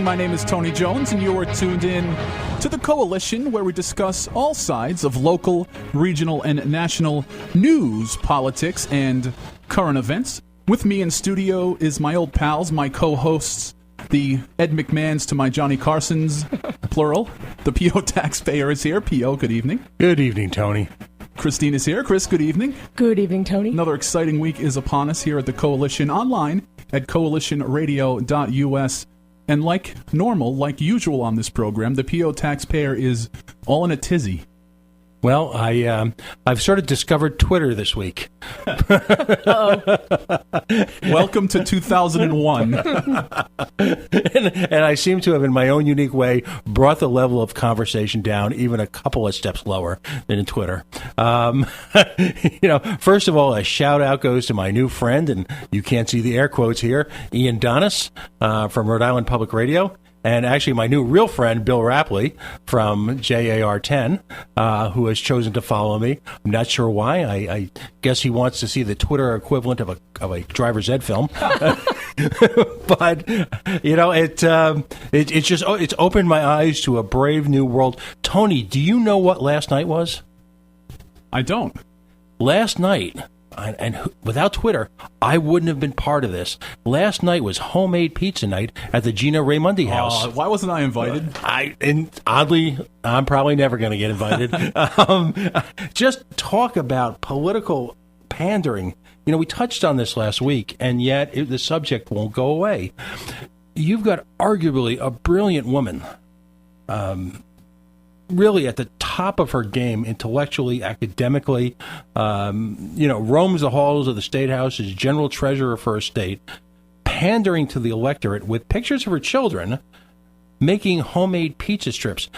My name is Tony Jones, and you are tuned in to The Coalition, where we discuss all sides of local, regional, and national news, politics, and current events. With me in studio is my old pals, my co-hosts, the Ed McMahons to my Johnny Carsons, plural. The P.O. taxpayer is here. P.O., good evening. Good evening, Tony. Christine is here. Chris, good evening. Good evening, Tony. Another exciting week is upon us here at the Coalition, online at coalitionradio.us. And like normal, like usual on this program, the P.O. taxpayer is all in a tizzy. Well, I've sort of discovered Twitter this week. Uh-oh. Welcome to 2001. and I seem to have, in my own unique way, brought the level of conversation down even a couple of steps lower than in Twitter. First of all, a shout-out goes to my new friend, and you can't see the air quotes here, Ian Donis from Rhode Island Public Radio. And actually, my new real friend, Bill Rapley, from JAR10, who has chosen to follow me. I'm not sure why. I guess he wants to see the Twitter equivalent of a driver's ed film. But, it's opened my eyes to a brave new world. Tony, do you know what last night was? I don't. Last night, and without Twitter, I wouldn't have been part of this. Last night was homemade pizza night at the Gina Raimondi house. Why wasn't I invited? Oddly, I'm probably never going to get invited. Just talk about political pandering. You know, we touched on this last week, and yet the subject won't go away. You've got arguably a brilliant woman, really at the top of her game, intellectually, academically, roams the halls of the State House as general treasurer for her state, pandering to the electorate with pictures of her children making homemade pizza strips.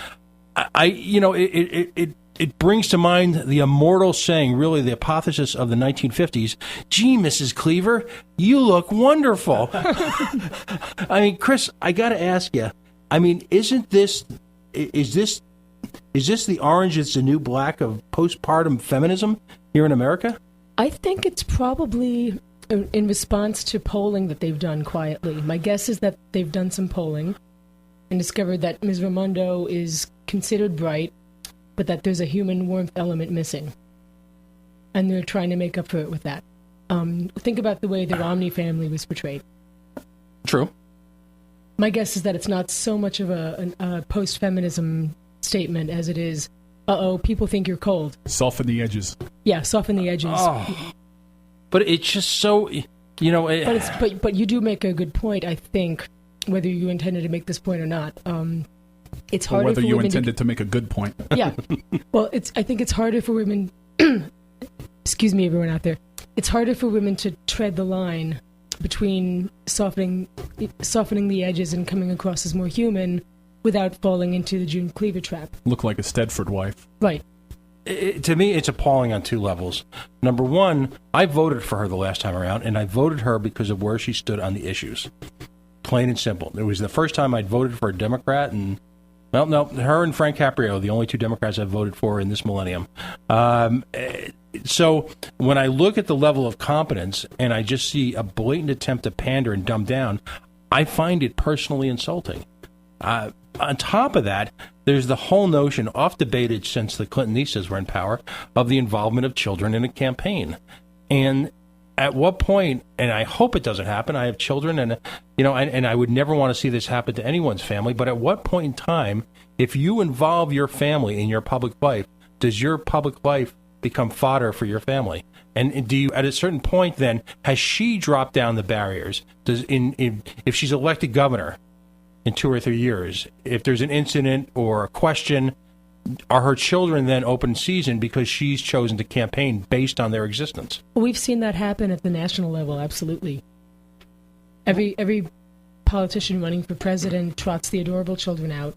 It brings to mind the immortal saying, really the apotheosis of the 1950s, "Gee, Mrs. Cleaver, you look wonderful." I mean, Chris, I got to ask you, is this the orange is the new black of postpartum feminism here in America? I think it's probably in response to polling that they've done quietly. My guess is that they've done some polling and discovered that Ms. Raimondo is considered bright, but that there's a human warmth element missing. And they're trying to make up for it with that. Think about the way the Romney family was portrayed. True. My guess is that it's not so much of a post-feminism statement as it is, people think you're cold. Soften the edges. Yeah, soften the edges. Oh. But it's just so, But you do make a good point, I think, whether you intended to make this point or not. It's harder whether for you women intended to make a good point. Yeah. Well, I think it's harder for women, excuse me, everyone out there. It's harder for women to tread the line between softening the edges and coming across as more human without falling into the June Cleaver trap. Look like a Stedford wife. Right. To me, it's appalling on two levels. Number one, I voted for her the last time around, and I voted her because of where she stood on the issues. Plain and simple. It was the first time I'd voted for a Democrat, and, well, no, her and Frank Caprio, the only two Democrats I've voted for in this millennium. So when I look at the level of competence and I just see a blatant attempt to pander and dumb down, I find it personally insulting. On top of that, there's the whole notion, oft debated since the Clintonistas were in power, of the involvement of children in a campaign. And at what point, and I hope it doesn't happen, I have children, and I would never want to see this happen to anyone's family, but at what point in time, if you involve your family in your public life, does your public life become fodder for your family? And do you, at a certain point then, has she dropped down the barriers? If she's elected governor in 2 or 3 years, if there's an incident or a question, are her children then open season because she's chosen to campaign based on their existence? We've seen that happen at the national level, absolutely. Every politician running for president trots the adorable children out.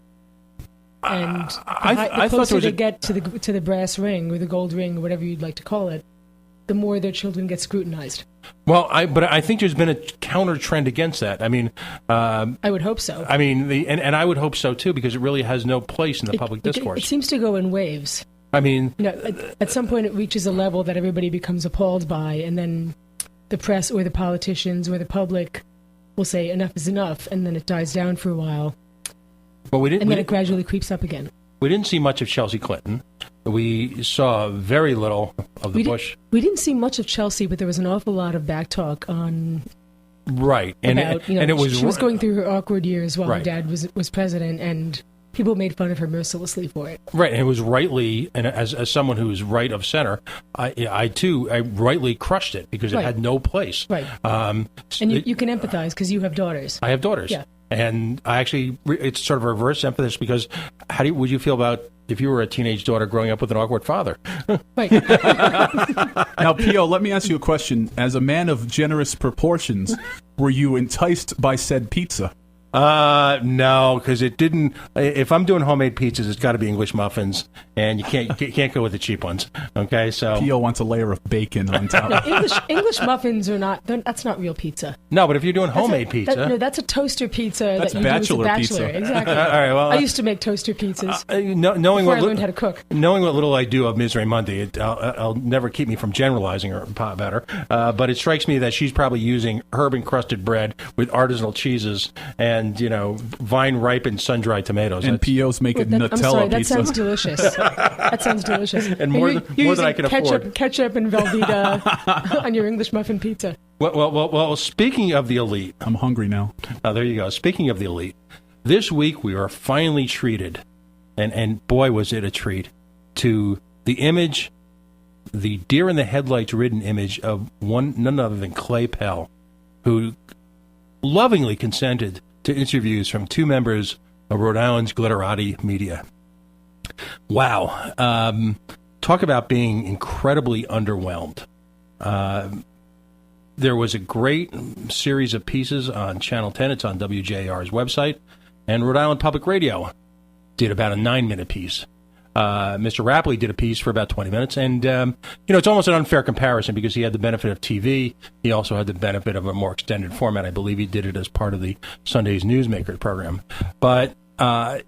And the closer they get to the brass ring or the gold ring or whatever you'd like to call it, the more their children get scrutinized. Well, but I think there's been a counter trend against that. I mean, I would hope so. I mean, and I would hope so too, because it really has no place in the public discourse. It seems to go in waves. I mean, at some point it reaches a level that everybody becomes appalled by, and then the press or the politicians or the public will say enough is enough, and then it dies down for a while. Well, and then it gradually creeps up again. We didn't see much of Chelsea Clinton. We saw very little of the Bush. We didn't see much of Chelsea, but there was an awful lot of backtalk on. Right, and it was she was going through her awkward years while right. her dad was president, and people made fun of her mercilessly for it. Right, and it was rightly, and as someone who is right of center, I rightly crushed it because it had no place. Right, and you can empathize because you have daughters. I have daughters. Yeah. And I actually, it's sort of a reverse emphasis because would you feel about if you were a teenage daughter growing up with an awkward father? Right. Now, P.O., let me ask you a question. As a man of generous proportions, were you enticed by said pizza? No, because it didn't. If I'm doing homemade pizzas, it's got to be English muffins, and you can't go with the cheap ones. Okay, so P.O. wants a layer of bacon on top. No, English muffins are not. That's not real pizza. No, but if you're doing homemade pizza, that's a toaster pizza. That's that you bachelor do as a bachelor. pizza. Exactly. All right. Well, I used to make toaster pizzas knowing before I learned how to cook. Knowing what little I do of Misery Monday, I'll never keep me from generalizing her about her. But it strikes me that she's probably using herb encrusted bread with artisanal cheeses and vine-ripened, sun-dried tomatoes. And P.O.'s making Nutella I'm sorry, that pizza. sounds delicious. That sounds delicious. And more than I can afford. Ketchup and Velveeta on your English muffin pizza. Well, speaking of the elite. I'm hungry now. There you go. Speaking of the elite, this week we were finally treated, and boy was it a treat, to the image, the deer-in-the-headlights-ridden image of none other than Clay Pell, who lovingly consented to interviews from two members of Rhode Island's glitterati media. Wow. Talk about being incredibly underwhelmed. There was a great series of pieces on Channel 10. It's on WJR's website. And Rhode Island Public Radio did about a 9-minute piece. Mr. Rapley did a piece for about 20 minutes. And, it's almost an unfair comparison because he had the benefit of TV. He also had the benefit of a more extended format. I believe he did it as part of the Sunday's Newsmaker program. But, and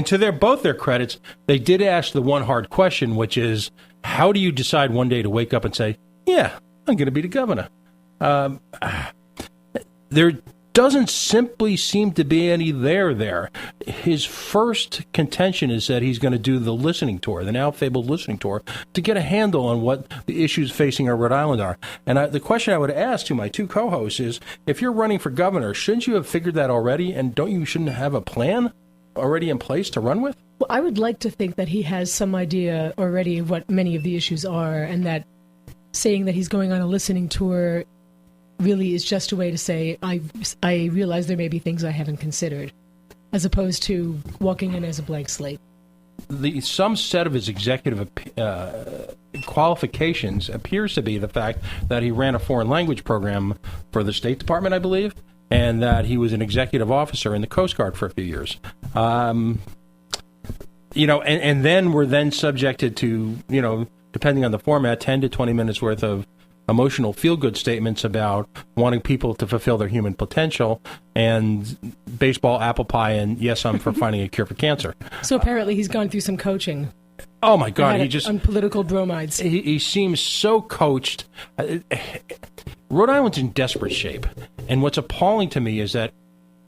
to both their credits, they did ask the one hard question, which is, how do you decide one day to wake up and say, yeah, I'm going to be the governor? There doesn't simply seem to be any there. His first contention is that he's going to do the listening tour, the now fabled listening tour, to get a handle on what the issues facing our Rhode Island are. And the question I would ask to my two co-hosts is, if you're running for governor, shouldn't you have figured that already? And shouldn't have a plan already in place to run with? Well, I would like to think that he has some idea already of what many of the issues are, and that saying that he's going on a listening tour really is just a way to say, I realize there may be things I haven't considered, as opposed to walking in as a blank slate. Some set of his executive qualifications appears to be the fact that he ran a foreign language program for the State Department, I believe, and that he was an executive officer in the Coast Guard for a few years. And then we're then subjected to, depending on the format, 10 to 20 minutes worth of emotional feel-good statements about wanting people to fulfill their human potential, and baseball, apple pie, and yes, I'm for finding a cure for cancer. So apparently he's gone through some coaching. Oh, my God. On political bromides. He seems so coached. Rhode Island's in desperate shape. And what's appalling to me is that,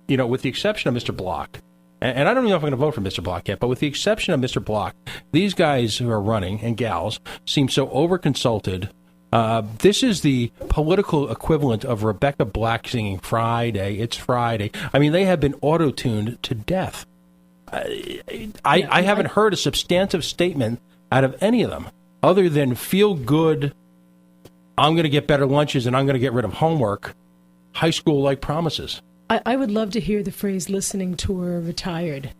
with the exception of Mr. Block, and I don't know if I'm going to vote for Mr. Block yet, but with the exception of Mr. Block, these guys who are running, and gals, seem so over-consulted. This is the political equivalent of Rebecca Black singing Friday, it's Friday. I mean, they have been auto-tuned to death. I haven't heard a substantive statement out of any of them other than feel good, I'm going to get better lunches and I'm going to get rid of homework, high school-like promises. I would love to hear the phrase listening tour retired.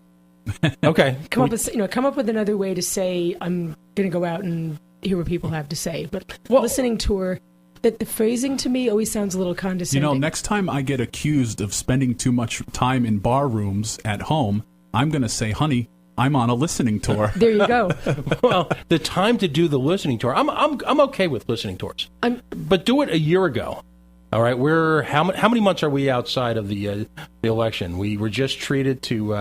Okay. Come up with another way to say I'm going to go out and hear what people have to say. But listening tour, that the phrasing to me always sounds a little condescending. Next time I get accused of spending too much time in bar rooms at home, I'm going to say, honey, I'm on a listening tour. There you go. Well, the time to do the listening tour, I'm okay with listening tours. But do it a year ago. All right, how many months are we outside of the election? We were just treated to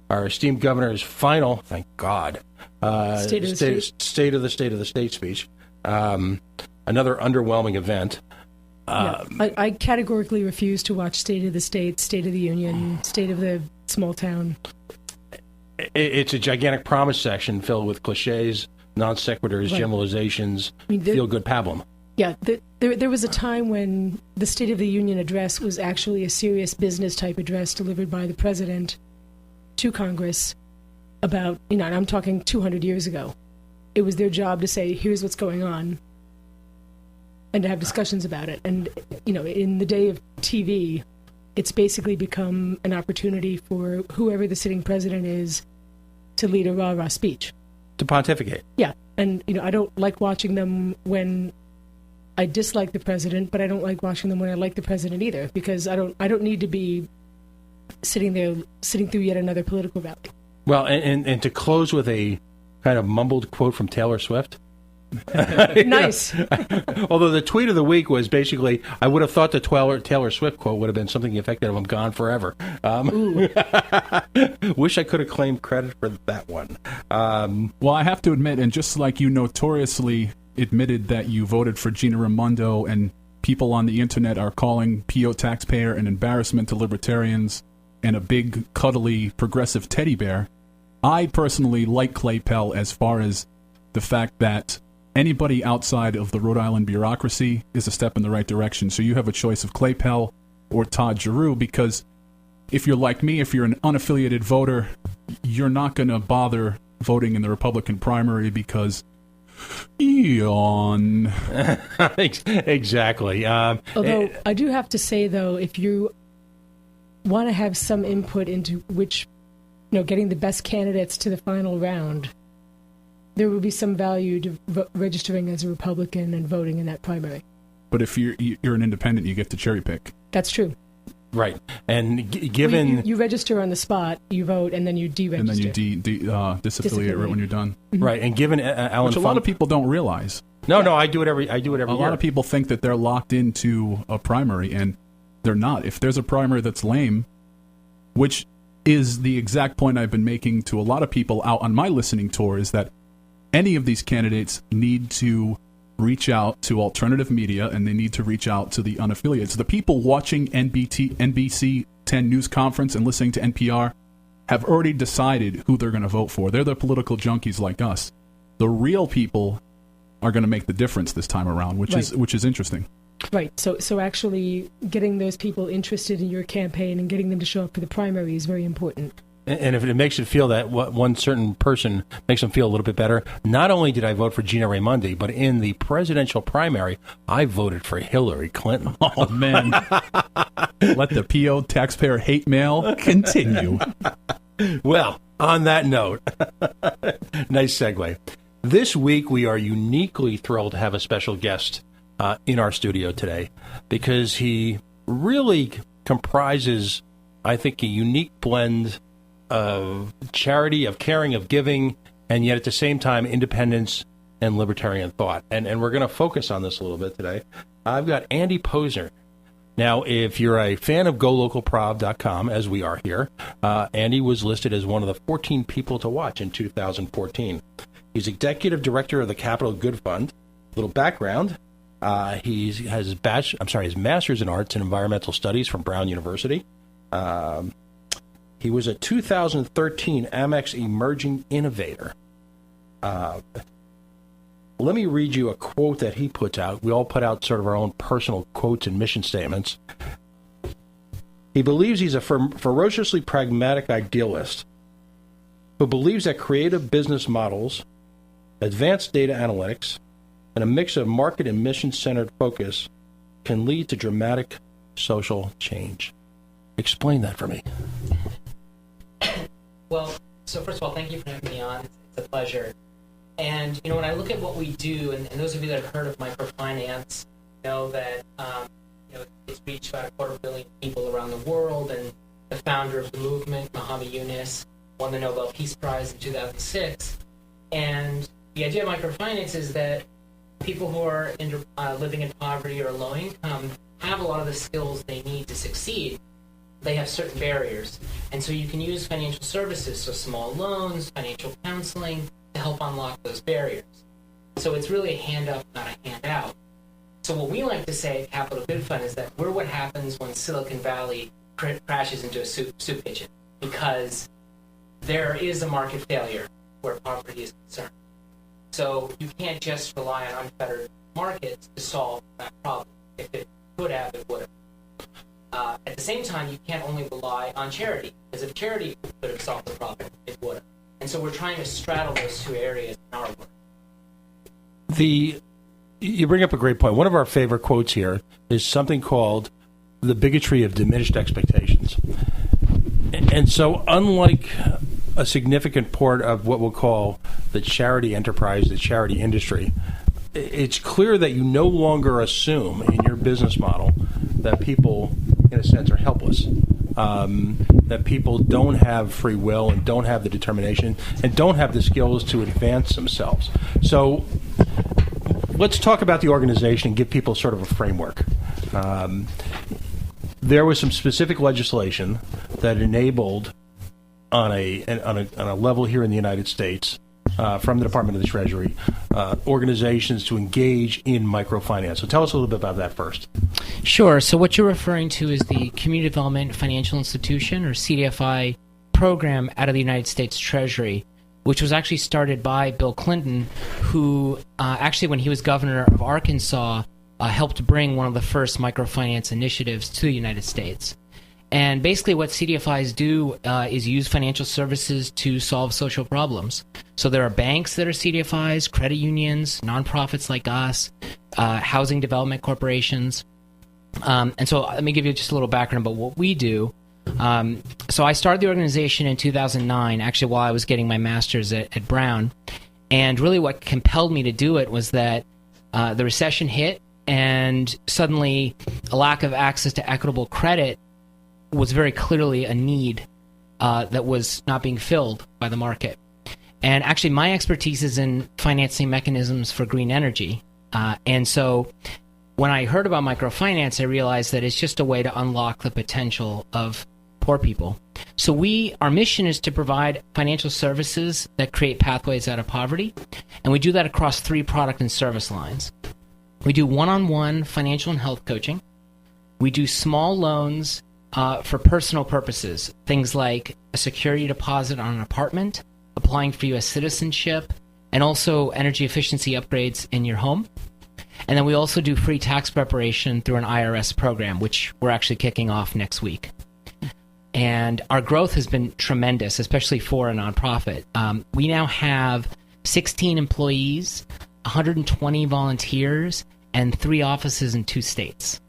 our esteemed governor's final, thank God, State of the State speech. Another underwhelming event. I categorically refuse to watch State of the State, State of the Union, State of the Small Town. It's a gigantic promise section filled with cliches, non sequiturs, generalizations, feel-good pablum. Yeah, there was a time when the State of the Union address was actually a serious business-type address delivered by the president to Congress about, and I'm talking 200 years ago. It was their job to say, here's what's going on, and to have discussions about it. And, in the day of TV, it's basically become an opportunity for whoever the sitting president is to lead a rah-rah speech. To pontificate. Yeah, and, I don't like watching them when I dislike the president, but I don't like watching them when I like the president either, because I don't need to be sitting through yet another political rally. Well, and to close with a kind of mumbled quote from Taylor Swift. Nice. Although the tweet of the week was basically, I would have thought the Taylor Swift quote would have been something effective of "I'm gone forever." Wish I could have claimed credit for that one. Well, I have to admit, and just like you notoriously admitted that you voted for Gina Raimondo, and people on the internet are calling PO taxpayer an embarrassment to libertarians and a big, cuddly, progressive teddy bear, I personally like Clay Pell as far as the fact that anybody outside of the Rhode Island bureaucracy is a step in the right direction. So you have a choice of Clay Pell or Todd Giroux, because if you're like me, if you're an unaffiliated voter, you're not going to bother voting in the Republican primary because yawn. Exactly. Although I do have to say, though, if you want to have some input into which, getting the best candidates to the final round, there will be some value to registering as a Republican and voting in that primary. But if you're an independent, you get to cherry pick. That's true. Right. And given... You register on the spot, you vote, and then you deregister. And then you disaffiliate right when you're done. Mm-hmm. Right. And given Alan Which a lot of people don't realize. No, I do it every year. A lot of people think that they're locked into a primary, and they're not. If there's a primary that's lame, which is the exact point I've been making to a lot of people out on my listening tour, is that any of these candidates need to reach out to alternative media, and they need to reach out to the unaffiliated. So the people watching NBC 10 News Conference and listening to NPR have already decided who they're going to vote for. They're the political junkies like us. The real people are going to make the difference this time around, which is interesting. Right. So actually getting those people interested in your campaign and getting them to show up for the primary is very important. And if it makes you feel that one certain person makes them feel a little bit better, not only did I vote for Gina Raimondi, but in the presidential primary, I voted for Hillary Clinton. Oh, man. Let the PO taxpayer hate mail continue. Well, on that note, nice segue. This week, we are uniquely thrilled to have a special guest in our studio today, because he really comprises, I think, a unique blend of charity, of caring, of giving, and yet at the same time, independence and libertarian thought. And we're going to focus on this a little bit today. I've got Andy Posner. Now, if you're a fan of GoLocalProv.com, as we are here, Andy was listed as one of the 14 people to watch in 2014. He's executive director of the Capital Good Fund. Little background. He has his master's in arts and environmental studies from Brown University. He was a 2013 Amex Emerging Innovator. Let me read you a quote that he puts out. We all put out sort of our own personal quotes and mission statements. He believes he's a ferociously pragmatic idealist who believes that creative business models, advanced data analytics, and a mix of market and mission-centered focus can lead to dramatic social change. Explain that for me. Well, so first of all, thank you for having me on. It's a pleasure. And, when I look at what we do, and those of you that have heard of microfinance know that, it's reached about 250 million people around the world, and the founder of the movement, Muhammad Yunus, won the Nobel Peace Prize in 2006. And the idea of microfinance is that people who are living in poverty or low income have a lot of the skills they need to succeed. They have certain barriers. And so you can use financial services, so small loans, financial counseling, to help unlock those barriers. So it's really a hand up, not a handout. So what we like to say at Capital Good Fund is that we're what happens when Silicon Valley crashes into a soup kitchen, because there is a market failure where poverty is concerned. So you can't just rely on unfettered markets to solve that problem. If it could have, it would have. At the same time, you can't only rely on charity, because if charity could have solved the problem, it would have. And so we're trying to straddle those two areas in our work. You bring up a great point. One of our favorite quotes here is something called the bigotry of diminished expectations. And so unlike a significant part of what we'll call the charity enterprise, the charity industry, it's clear that you no longer assume in your business model that people, in a sense, are helpless, that people don't have free will and don't have the determination and don't have the skills to advance themselves. So let's talk about the organization and give people sort of a framework. There was some specific legislation that enabled, on a level here in the United States, from the Department of the Treasury, organizations to engage in microfinance. So tell us a little bit about that first. Sure. So what you're referring to is the Community Development Financial Institution, or CDFI, program out of the United States Treasury, which was actually started by Bill Clinton, who actually, when he was governor of Arkansas, helped bring one of the first microfinance initiatives to the United States. And basically what CDFIs do is use financial services to solve social problems. So there are banks that are CDFIs, credit unions, nonprofits like us, housing development corporations. And so let me give you just a little background about what we do. So I started the organization in 2009, actually while I was getting my master's at Brown. And really what compelled me to do it was that the recession hit, and suddenly a lack of access to equitable credit was very clearly a need that was not being filled by the market. And actually my expertise is in financing mechanisms for green energy. And so when I heard about microfinance, I realized that it's just a way to unlock the potential of poor people. So our mission is to provide financial services that create pathways out of poverty, and we do that across 3 product and service lines. We do one-on-one financial and health coaching. We do small loans for personal purposes, things like a security deposit on an apartment, applying for U.S. citizenship, and also energy efficiency upgrades in your home. And then we also do free tax preparation through an IRS program, which we're actually kicking off next week. And our growth has been tremendous, especially for a nonprofit. We now have 16 employees, 120 volunteers, and 3 offices in 2 states.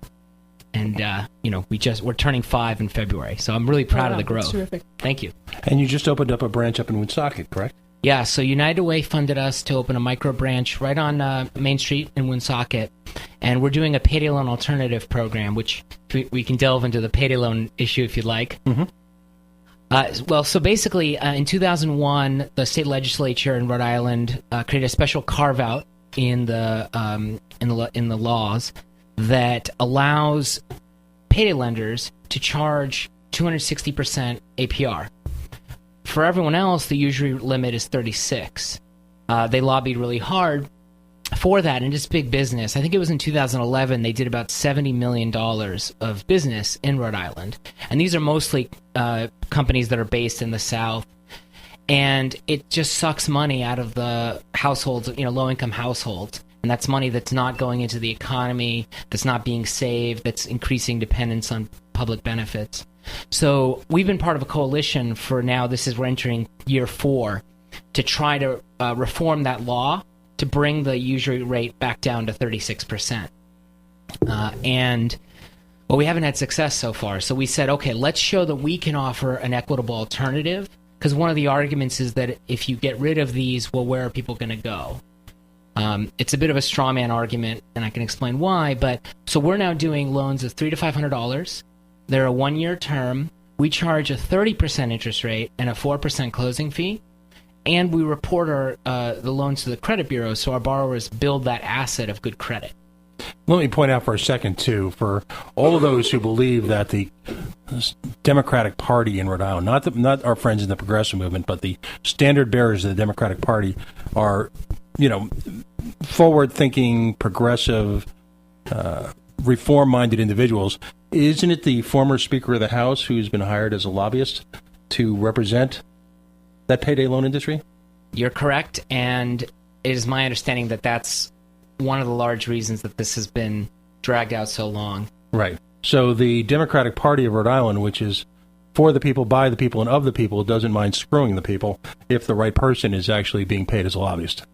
And, we're turning 5 in February. So I'm really proud of the growth. That's terrific. Thank you. And you just opened up a branch up in Woonsocket, correct? Yeah, so United Way funded us to open a micro branch right on Main Street in Woonsocket. And we're doing a payday loan alternative program, which we can delve into the payday loan issue if you'd like. Mm-hmm. So basically, in 2001, the state legislature in Rhode Island created a special carve-out in the laws that allows payday lenders to charge 260% APR. For everyone else, the usury limit is 36. They lobbied really hard for that, and it's big business. I think it was in 2011 they did about $70 million of business in Rhode Island. And these are mostly companies that are based in the South. And it just sucks money out of the households, low-income households. And that's money that's not going into the economy, that's not being saved, that's increasing dependence on public benefits. So we've been part of a coalition for now, we're entering year 4, to try to reform that law to bring the usury rate back down to 36%. We haven't had success so far. So we said, okay, let's show that we can offer an equitable alternative, because one of the arguments is that if you get rid of these, well, where are people going to go? It's a bit of a straw man argument, and I can explain why. But so we're now doing loans of $300 to $500. They're a 1-year term. We charge a 30% interest rate and a 4% closing fee, and we report the loans to the credit bureau, so our borrowers build that asset of good credit. Let me point out for a second, too, for all of those who believe that the Democratic Party in Rhode Island, not our friends in the progressive movement, but the standard bearers of the Democratic Party are, forward-thinking, progressive, reform-minded individuals. Isn't it the former Speaker of the House who's been hired as a lobbyist to represent that payday loan industry? You're correct, and it is my understanding that that's one of the large reasons that this has been dragged out so long. Right. So the Democratic Party of Rhode Island, which is for the people, by the people, and of the people, doesn't mind screwing the people if the right person is actually being paid as a lobbyist.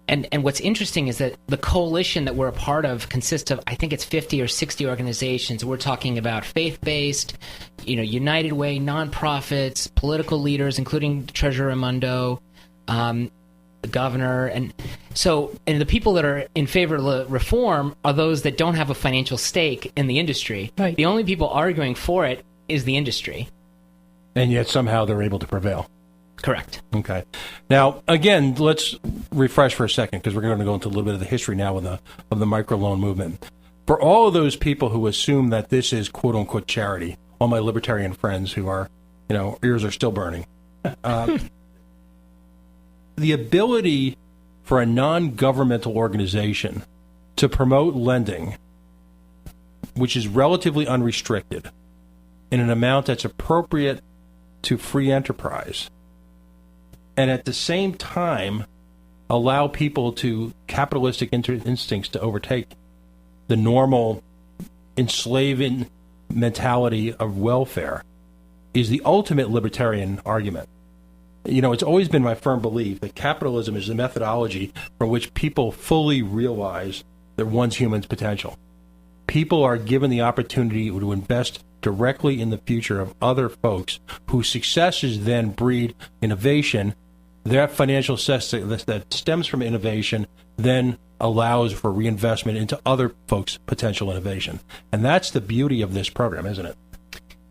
And what's interesting is that the coalition that we're a part of consists of, I think it's 50 or 60 organizations. We're talking about faith-based, United Way, nonprofits, political leaders, including Treasurer Raimondo, the governor. And the people that are in favor of the reform are those that don't have a financial stake in the industry. Right. The only people arguing for it is the industry. And yet somehow they're able to prevail. Correct. Okay. Now, again, let's refresh for a second, because we're going to go into a little bit of the history now of the microloan movement. For all of those people who assume that this is quote-unquote charity, all my libertarian friends who are, ears are still burning, the ability for a non-governmental organization to promote lending, which is relatively unrestricted, in an amount that's appropriate to free enterprise, and at the same time allow people to capitalistic instincts to overtake the normal enslaving mentality of welfare, is the ultimate libertarian argument. It's always been my firm belief that capitalism is the methodology from which people fully realize their one's human's potential. People are given the opportunity to invest directly in the future of other folks whose successes then breed innovation. Their financial success that stems from innovation then allows for reinvestment into other folks' potential innovation. And that's the beauty of this program, isn't it?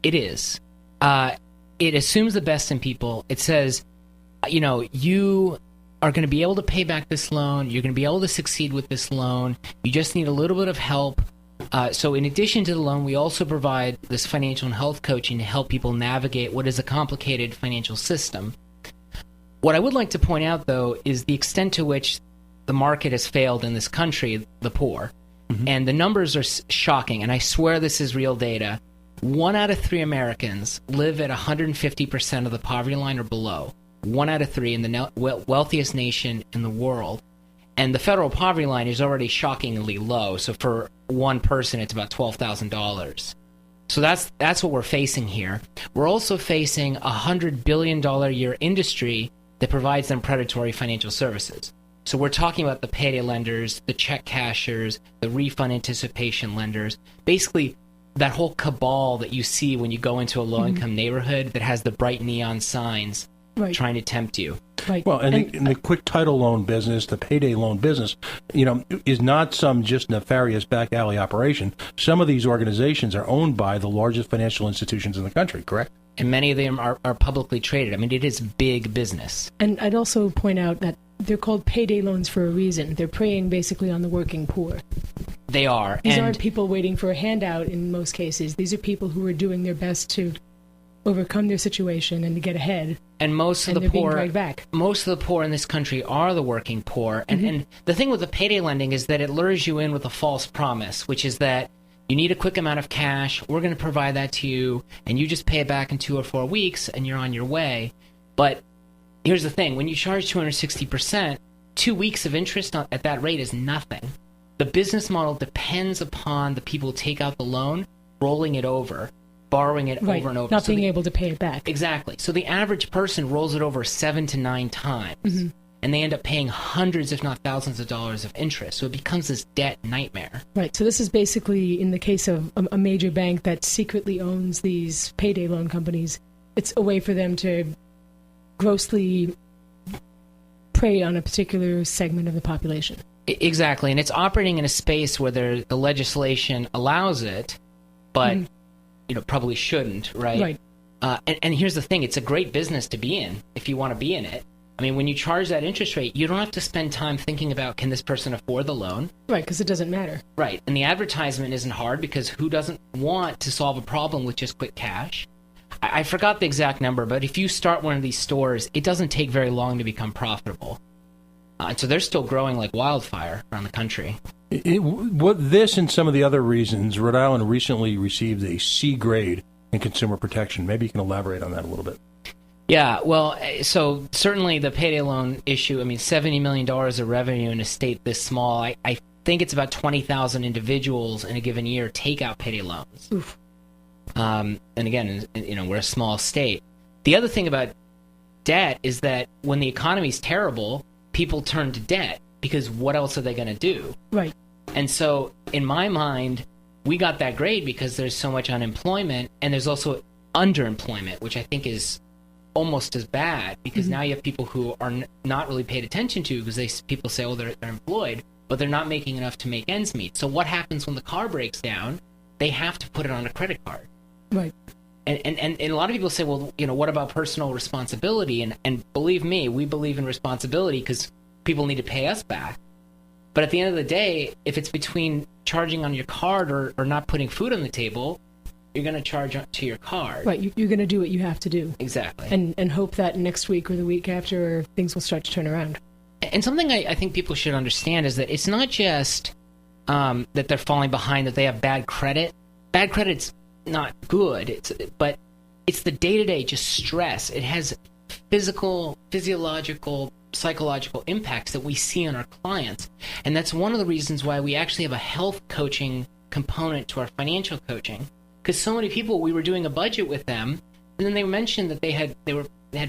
It is. It assumes the best in people. It says, you are going to be able to pay back this loan. You're going to be able to succeed with this loan. You just need a little bit of help. So in addition to the loan, we also provide this financial and health coaching to help people navigate what is a complicated financial system. What I would like to point out, though, is the extent to which the market has failed in this country, the poor. Mm-hmm. And the numbers are shocking, and I swear this is real data. 1 out of 3 Americans live at 150% of the poverty line or below. 1 out of 3 in the wealthiest nation in the world. And the federal poverty line is already shockingly low. So for one person, it's about $12,000. So that's what we're facing here. We're also facing a $100 billion a year industry that provides them predatory financial services. So we're talking about the payday lenders, the check cashers, the refund anticipation lenders, basically that whole cabal that you see when you go into a low-income neighborhood that has the bright neon signs trying to tempt you. Right. Well, and the quick title loan business, the payday loan business, is not some just nefarious back alley operation. Some of these organizations are owned by the largest financial institutions in the country, correct? And many of them are publicly traded. I mean, it is big business. And I'd also point out that they're called payday loans for a reason. They're preying basically on the working poor. They are. These aren't people waiting for a handout in most cases. These are people who are doing their best to overcome their situation and to get ahead. And most of the they're poor, being dragged back. Most of the poor in this country are the working poor. And the thing with the payday lending is that it lures you in with a false promise, which is that you need a quick amount of cash, we're going to provide that to you, and you just pay it back in 2 or 4 weeks, and you're on your way. But here's the thing. When you charge 260%, 2 weeks of interest at that rate is nothing. The business model depends upon the people who take out the loan, rolling it over, borrowing it over and over. Not being able to pay it back. Exactly. So the average person rolls it over 7 to 9 times, and they end up paying hundreds, if not thousands of dollars of interest. So it becomes this debt nightmare. Right. So this is basically, in the case of a major bank that secretly owns these payday loan companies, it's a way for them to grossly prey on a particular segment of the population. Exactly. And it's operating in a space where the legislation allows it, but probably shouldn't, right? Right. And here's the thing. It's a great business to be in if you want to be in it. I mean, when you charge that interest rate, you don't have to spend time thinking about, can this person afford the loan? Right, because it doesn't matter. Right. And the advertisement isn't hard because who doesn't want to solve a problem with just quick cash? I forgot the exact number, but if you start one of these stores, it doesn't take very long to become profitable. And so they're still growing like wildfire around the country. What this and some of the other reasons, Rhode Island recently received a C grade in consumer protection. Maybe you can elaborate on that a little bit. Yeah, well, so certainly the payday loan issue, I mean, $70 million of revenue in a state this small, I think it's about 20,000 individuals in a given year take out payday loans. Oof. And again, we're a small state. The other thing about debt is that when the economy's terrible, people turn to debt because what else are they going to do? Right. And so in my mind, we got that grade because there's so much unemployment, and there's also underemployment, which I think is almost as bad because now you have people who are not really paid attention to because people say, oh, they're employed, but they're not making enough to make ends meet. So what happens when the car breaks down? They have to put it on a credit card. Right. And a lot of people say, well, what about personal responsibility? And believe me, we believe in responsibility because people need to pay us back. But at the end of the day, if it's between charging on your card or not putting food on the table, you're going to charge to your card. Right. You're going to do what you have to do. Exactly. And hope that next week or the week after things will start to turn around. And something I think people should understand is that it's not just that they're falling behind, that they have bad credit. Bad credit's not good, but it's the day-to-day just stress. It has physiological, psychological impacts that we see on our clients. And that's one of the reasons why we actually have a health coaching component to our financial coaching. Because so many people, we were doing a budget with them, and then they mentioned that they had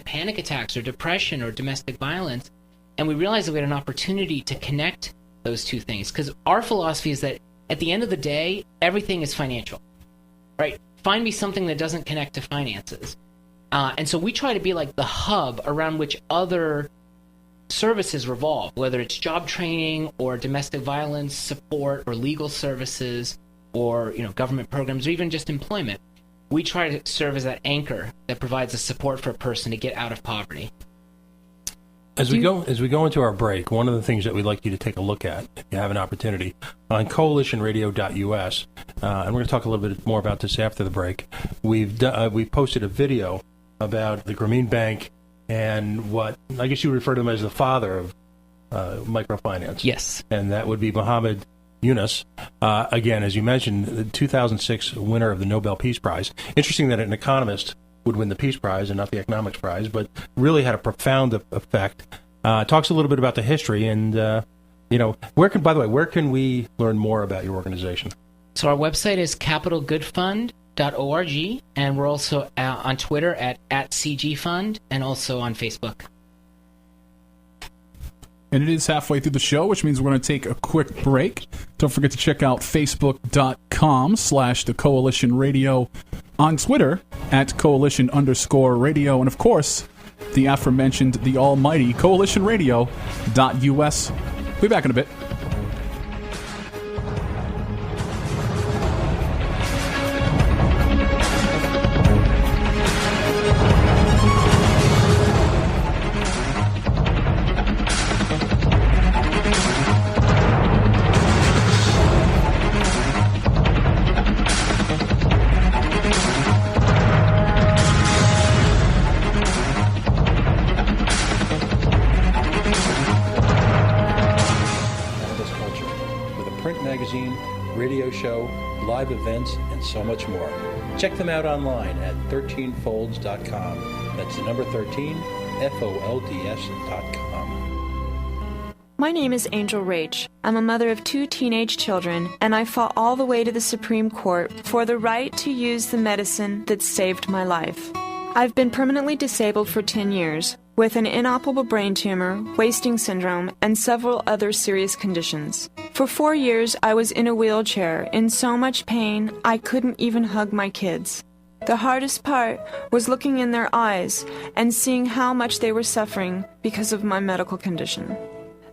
panic attacks or depression or domestic violence, and we realized that we had an opportunity to connect those two things. Because our philosophy is that at the end of the day, everything is financial. Right? Find me something that doesn't connect to finances. And so we try to be like the hub around which other services revolve, whether it's job training or domestic violence support or legal services or government programs or even just employment. We try to serve as that anchor that provides the support for a person to get out of poverty. As we go into our break, one of the things that we'd like you to take a look at, if you have an opportunity, on coalitionradio.us, and we're going to talk a little bit more about this after the break. We've posted a video about the Grameen Bank and what I guess you refer to him as the father of microfinance. Yes, and that would be Mohammed Yunus. Again, as you mentioned, the 2006 winner of the Nobel Peace Prize. Interesting that an economist would win the Peace Prize and not the Economics Prize, but really had a profound effect. Talks a little bit about the history and, where can we learn more about your organization? So our website is capitalgoodfund.org, and we're also on Twitter at CGFund and also on Facebook. And it is halfway through the show, which means we're going to take a quick break. Don't forget to check out facebook.com/The Coalition Radio, on Twitter at Coalition_radio, and of course, the aforementioned, the almighty CoalitionRadio.us. We'll be back in a bit. Radio show, live events, and so much more. Check them out online at 13folds.com. That's the number 13, FOLDS.com. My name is Angel Rach. I'm a mother of 2 teenage children, and I fought all the way to the Supreme Court for the right to use the medicine that saved my life. I've been permanently disabled for 10 years, with an inoperable brain tumor, wasting syndrome, and several other serious conditions. For 4 years, I was in a wheelchair, in so much pain, I couldn't even hug my kids. The hardest part was looking in their eyes and seeing how much they were suffering because of my medical condition.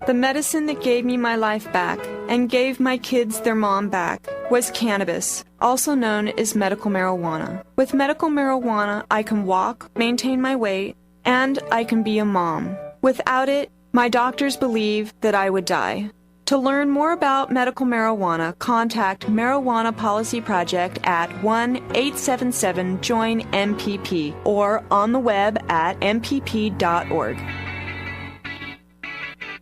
The medicine that gave me my life back and gave my kids their mom back was cannabis, also known as medical marijuana. With medical marijuana, I can walk, maintain my weight, and I can be a mom. Without it, my doctors believe that I would die. To learn more about medical marijuana, contact Marijuana Policy Project at 1-877-JOIN-MPP or on the web at mpp.org.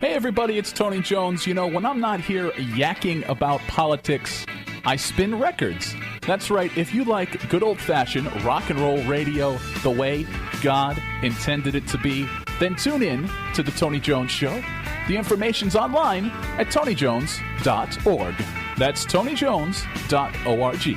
Hey, everybody, it's Tony Jones. You know, when I'm not here yakking about politics, I spin records. That's right. If you like good old-fashioned rock and roll radio the way God intended it to be, then tune in to The Tony Jones Show. The information's online at tonyjones.org. That's tonyjones.org.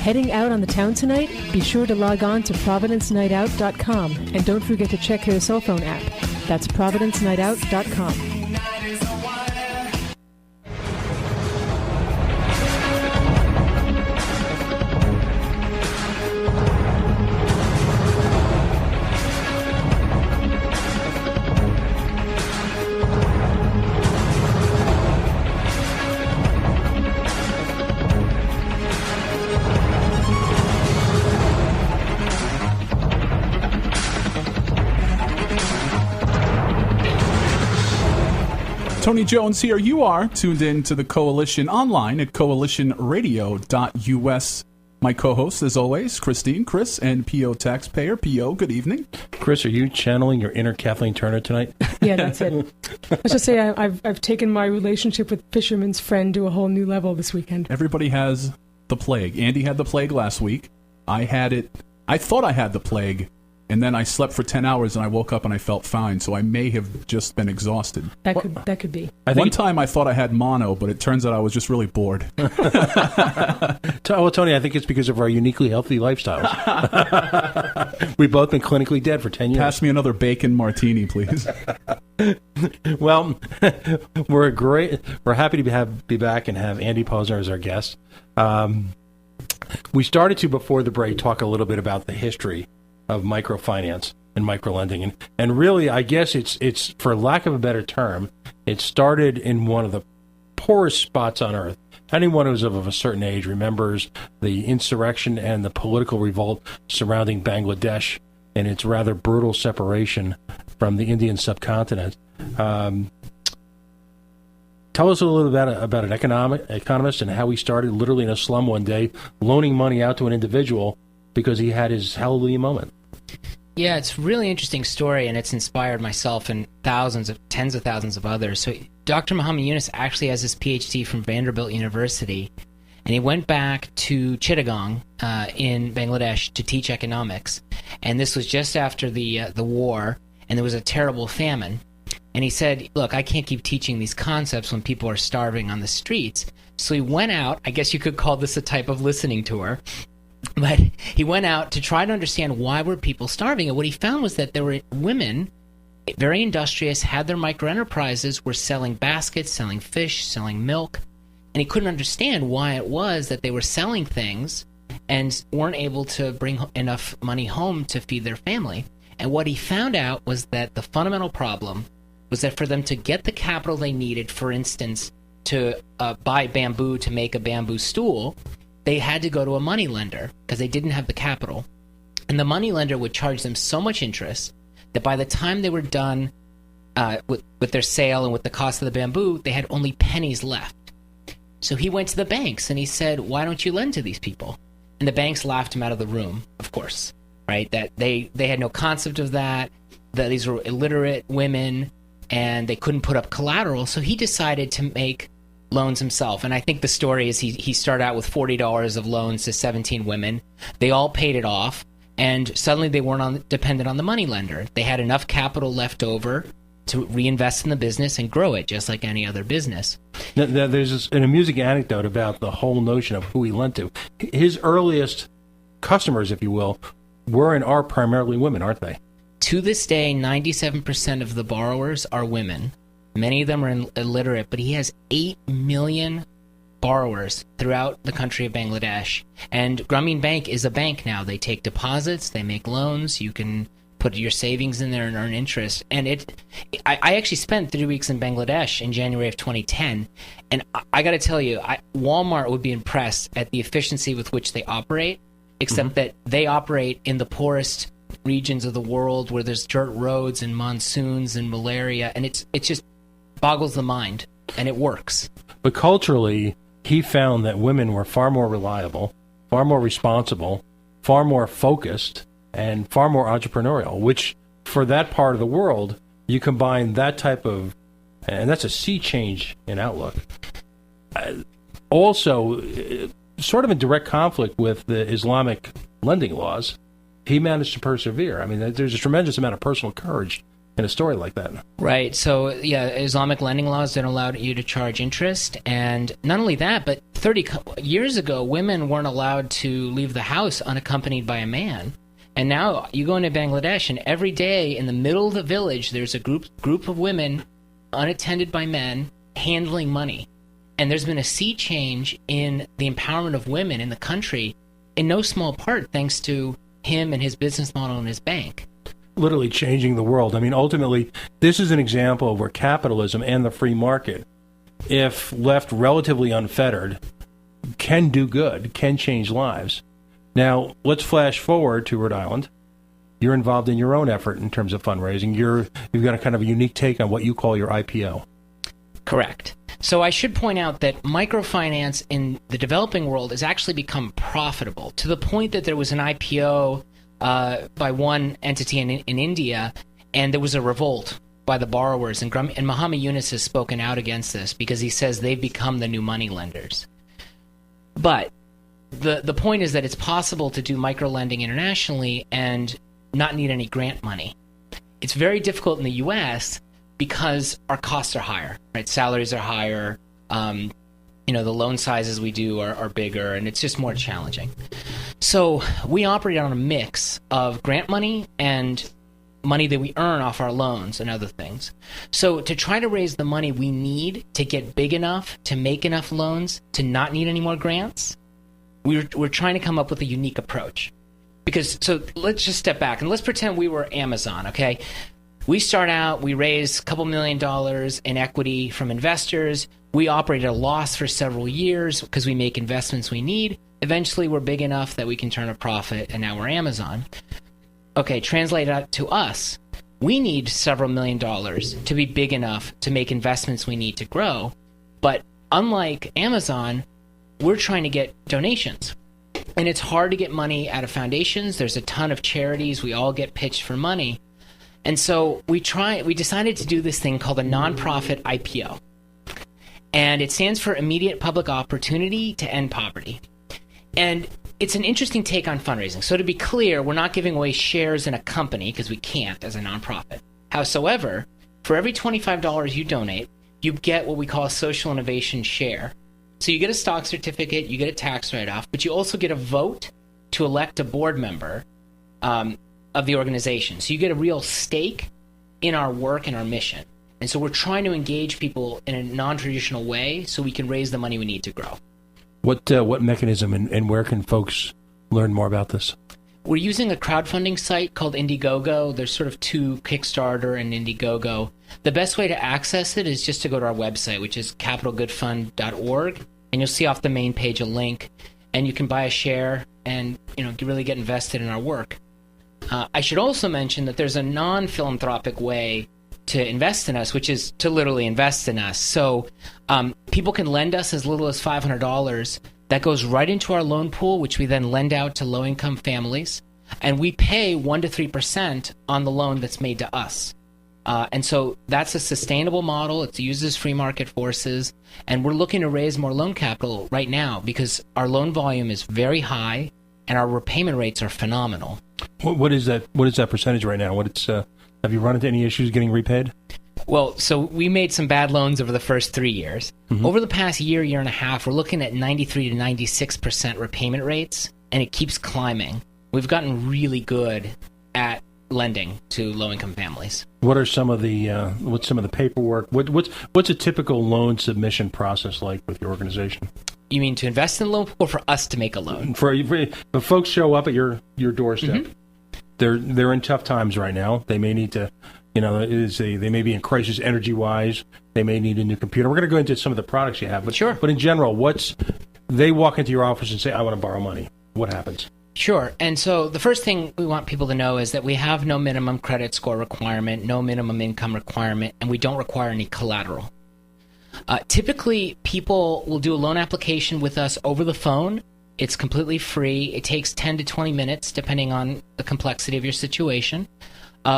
Heading out on the town tonight? Be sure to log on to providencenightout.com and don't forget to check their cell phone app. That's providencenightout.com. Tony Jones here. You are tuned in to the Coalition online at coalitionradio.us. My co-hosts, as always, Christine, Chris, and P.O. Taxpayer. P.O., good evening. Chris, are you channeling your inner Kathleen Turner tonight? Yeah, that's it. Let's just say I've taken my relationship with Fisherman's Friend to a whole new level this weekend. Everybody has the plague. Andy had the plague last week. I had it. I thought I had the plague, and then I slept for 10 hours, and I woke up and I felt fine, so I may have just been exhausted. That could be. One time I thought I had mono, but it turns out I was just really bored. Well, Tony, I think it's because of our uniquely healthy lifestyles. We've both been clinically dead for 10 years. Pass me another bacon martini, please. Well, we're happy to be back and have Andy Posner as our guest. We started to, before the break, talk a little bit about the history of microfinance and microlending, and really, I guess it's for lack of a better term, it started in one of the poorest spots on earth. Anyone who's of a certain age remembers the insurrection and the political revolt surrounding Bangladesh and its rather brutal separation from the Indian subcontinent. Tell us a little about an economist and how he started literally in a slum one day, loaning money out to an individual because he had his hallelujah moment. Yeah, it's a really interesting story, and it's inspired myself and tens of thousands of others. So Dr. Muhammad Yunus actually has his PhD from Vanderbilt University, and he went back to Chittagong in Bangladesh to teach economics. And this was just after the war, and there was a terrible famine. And he said, look, I can't keep teaching these concepts when people are starving on the streets. So he went out, I guess you could call this a type of listening tour, but he went out to try to understand why were people starving. And what he found was that there were women, very industrious, had their microenterprises, were selling baskets, selling fish, selling milk. And he couldn't understand why it was that they were selling things and weren't able to bring enough money home to feed their family. And what he found out was that the fundamental problem was that for them to get the capital they needed, for instance, to buy bamboo to make a bamboo stool, they had to go to a moneylender because they didn't have the capital. And the moneylender would charge them so much interest that by the time they were done with their sale and with the cost of the bamboo, they had only pennies left. So he went to the banks and he said, why don't you lend to these people? And the banks laughed him out of the room, of course, right? That they had no concept of that these were illiterate women and they couldn't put up collateral. So he decided to make loans himself. And I think the story is he started out with $40 of loans to 17 women. They all paid it off, and suddenly they weren't dependent on the moneylender. They had enough capital left over to reinvest in the business and grow it just like any other business. Now, there's an amusing anecdote about the whole notion of who he lent to. His earliest customers, if you will, were and are primarily women, aren't they? To this day, 97% of the borrowers are women. Many of them are illiterate, but he has 8 million borrowers throughout the country of Bangladesh. And Grameen Bank is a bank now. They take deposits, they make loans, you can put your savings in there and earn interest. And I actually spent 3 weeks in Bangladesh in January of 2010, and I got to tell you, Walmart would be impressed at the efficiency with which they operate, except that they operate in the poorest regions of the world where there's dirt roads and monsoons and malaria, and it just boggles the mind, and it works. But culturally, he found that women were far more reliable, far more responsible, far more focused, and far more entrepreneurial, which for that part of the world, you combine that type of, and that's a sea change in outlook. Also, sort of in direct conflict with the Islamic lending laws, he managed to persevere. I mean, there's a tremendous amount of personal courage in a story like that. Right. So, yeah, Islamic lending laws don't allow you to charge interest. And not only that, but 30 years ago, women weren't allowed to leave the house unaccompanied by a man. And now you go into Bangladesh, and every day in the middle of the village, there's a group of women unattended by men handling money. And there's been a sea change in the empowerment of women in the country, in no small part thanks to him and his business model and his bank. Literally changing the world. I mean, ultimately, this is an example of where capitalism and the free market, if left relatively unfettered, can do good, can change lives. Now, let's flash forward to Rhode Island. You're involved in your own effort in terms of fundraising. You've got a kind of a unique take on what you call your IPO. Correct. So I should point out that microfinance in the developing world has actually become profitable to the point that there was an IPO by one entity in India, and there was a revolt by the borrowers. And Muhammad Yunus has spoken out against this because he says they've become the new money lenders. But the point is that it's possible to do microlending internationally and not need any grant money. It's very difficult in the U.S. because our costs are higher, right? Salaries are higher. The loan sizes we do are bigger, and it's just more challenging. So we operate on a mix of grant money and money that we earn off our loans and other things. So to try to raise the money we need to get big enough, to make enough loans, to not need any more grants, we're trying to come up with a unique approach. So let's just step back, and let's pretend we were Amazon, okay? We start out, we raise a couple $1 million in equity from investors. We operate at a loss for several years because we make investments we need. Eventually, we're big enough that we can turn a profit, and now we're Amazon. Okay, translate that to us. We need several $1 million to be big enough to make investments we need to grow. But unlike Amazon, we're trying to get donations. And it's hard to get money out of foundations. There's a ton of charities. We all get pitched for money. And so we decided to do this thing called a nonprofit IPO. And it stands for Immediate Public Opportunity to End Poverty. And it's an interesting take on fundraising. So to be clear, we're not giving away shares in a company because we can't as a nonprofit. Howsoever, for every $25 you donate, you get what we call a social innovation share. So you get a stock certificate, you get a tax write-off, but you also get a vote to elect a board member of the organization. So you get a real stake in our work and our mission. And so we're trying to engage people in a non-traditional way so we can raise the money we need to grow. What mechanism and where can folks learn more about this? We're using a crowdfunding site called Indiegogo. There's sort of two, Kickstarter and Indiegogo. The best way to access it is just to go to our website, which is capitalgoodfund.org, and you'll see off the main page a link, and you can buy a share and really get invested in our work. I should also mention that there's a non-philanthropic way to invest in us, which is to literally invest in us. So people can lend us as little as $500. That goes right into our loan pool, which we then lend out to low-income families. And we pay 1% to 3% on the loan that's made to us. And so that's a sustainable model. It uses free market forces. And we're looking to raise more loan capital right now because our loan volume is very high and our repayment rates are phenomenal. What is that? What is that percentage right now? Have you run into any issues getting repaid? Well, so we made some bad loans over the first 3 years. Mm-hmm. Over the past year and a half, we're looking at 93 to 96% repayment rates, and it keeps climbing. We've gotten really good at lending to low-income families. What are some of the what's some of the paperwork? What's a typical loan submission process like with your organization? You mean to invest in a loan or for us to make a loan? For if folks show up at your doorstep, mm-hmm. They're in tough times right now. They may need to, they may be in crisis energy-wise. They may need a new computer. We're going to go into some of the products you have, but sure. But in general, they walk into your office and say, "I want to borrow money." What happens? Sure. And so the first thing we want people to know is that we have no minimum credit score requirement, no minimum income requirement, and we don't require any collateral. Typically, people will do a loan application with us over the phone, It's completely free. It takes 10 to 20 minutes, depending on the complexity of your situation.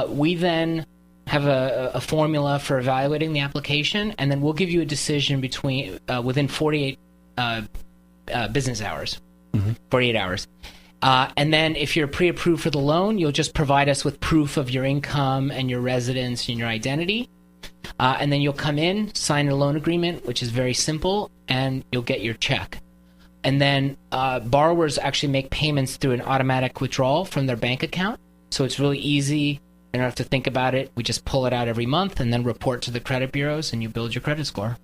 We then have a formula for evaluating the application, and then we'll give you a decision within 48 business hours, 48 hours. And then if you're pre-approved for the loan, you'll just provide us with proof of your income and your residence and your identity. And then you'll come in, sign a loan agreement, which is very simple, and you'll get your check. And then borrowers actually make payments through an automatic withdrawal from their bank account. So it's really easy. They don't have to think about it. We just pull it out every month and then report to the credit bureaus, and you build your credit score.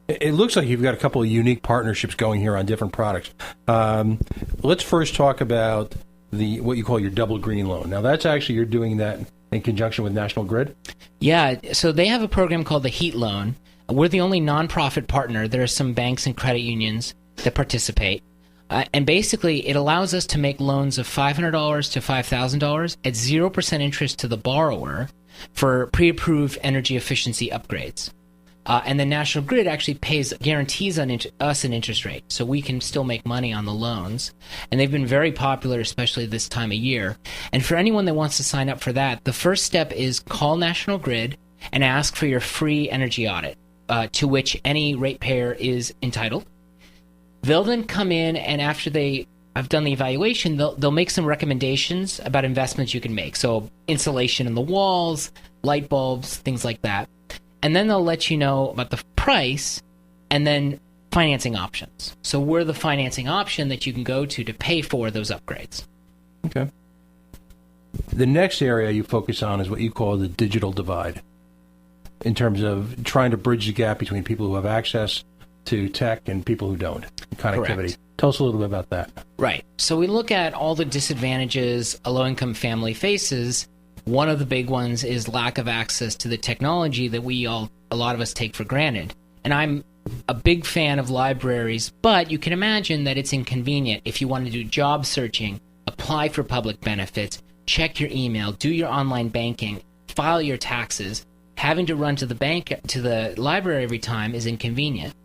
It looks like you've got a couple of unique partnerships going here on different products. Let's first talk about what you call your double green loan. Now, that's actually, you're doing that in conjunction with National Grid? Yeah, so they have a program called the Heat Loan. We're the only nonprofit partner. There are some banks and credit unions that participate. And basically, it allows us to make loans of $500 to $5,000 at 0% interest to the borrower for pre-approved energy efficiency upgrades. And the National Grid actually guarantees us an interest rate, so we can still make money on the loans. And they've been very popular, especially this time of year. And for anyone that wants to sign up for that, the first step is call National Grid and ask for your free energy audit, to which any ratepayer is entitled. They'll then come in, and after I've done the evaluation, they'll make some recommendations about investments you can make. So insulation in the walls, light bulbs, things like that. And then they'll let you know about the price and then financing options. So we're the financing option that you can go to pay for those upgrades. Okay. The next area you focus on is what you call the digital divide, in terms of trying to bridge the gap between people who have access to tech and people who don't, connectivity. Correct. Tell us a little bit about that. Right. So we look at all the disadvantages a low-income family faces. One of the big ones is lack of access to the technology that a lot of us take for granted. And I'm a big fan of libraries, but you can imagine that it's inconvenient if you want to do job searching, apply for public benefits, check your email, do your online banking, file your taxes. Having to run to the library every time is inconvenient.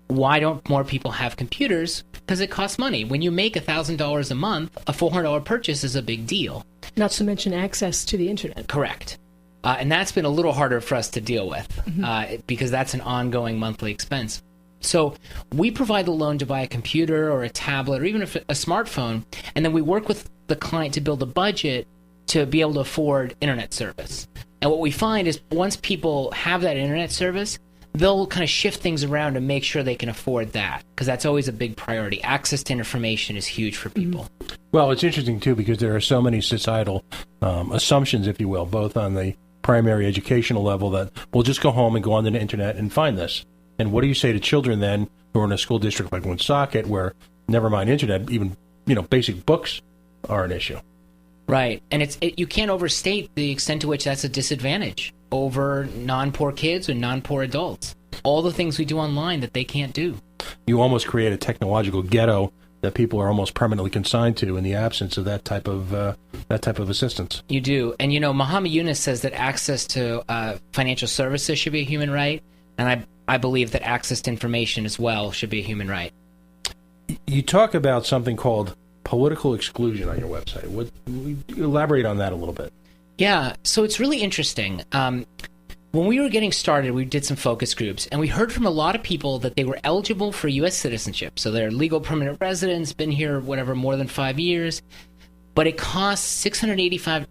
Why don't more people have computers? Because it costs money. When you make $1,000 a month, a $400 purchase is a big deal. Not to mention access to the internet. Correct. And that's been a little harder for us to deal with, because that's an ongoing monthly expense. So we provide the loan to buy a computer or a tablet or even a smartphone, and then we work with the client to build a budget to be able to afford internet service. And what we find is once people have that internet service, they'll kind of shift things around to make sure they can afford that, because that's always a big priority. Access to information is huge for people. Well, it's interesting, too, because there are so many societal assumptions, if you will, both on the primary educational level that we'll just go home and go on the internet and find this. And what do you say to children then who are in a school district like Woonsocket where, never mind internet, even basic books are an issue? Right. And you can't overstate the extent to which that's a disadvantage over non-poor kids or non-poor adults. All the things we do online that they can't do. You almost create a technological ghetto that people are almost permanently consigned to in the absence of that type of assistance. You do. And Muhammad Yunus says that access to financial services should be a human right, and I believe that access to information as well should be a human right. You talk about something called political exclusion on your website. Elaborate on that a little bit. Yeah, so it's really interesting. When we were getting started, we did some focus groups, and we heard from a lot of people that they were eligible for U.S. citizenship. So they're legal permanent residents, been here, more than 5 years. But it costs $680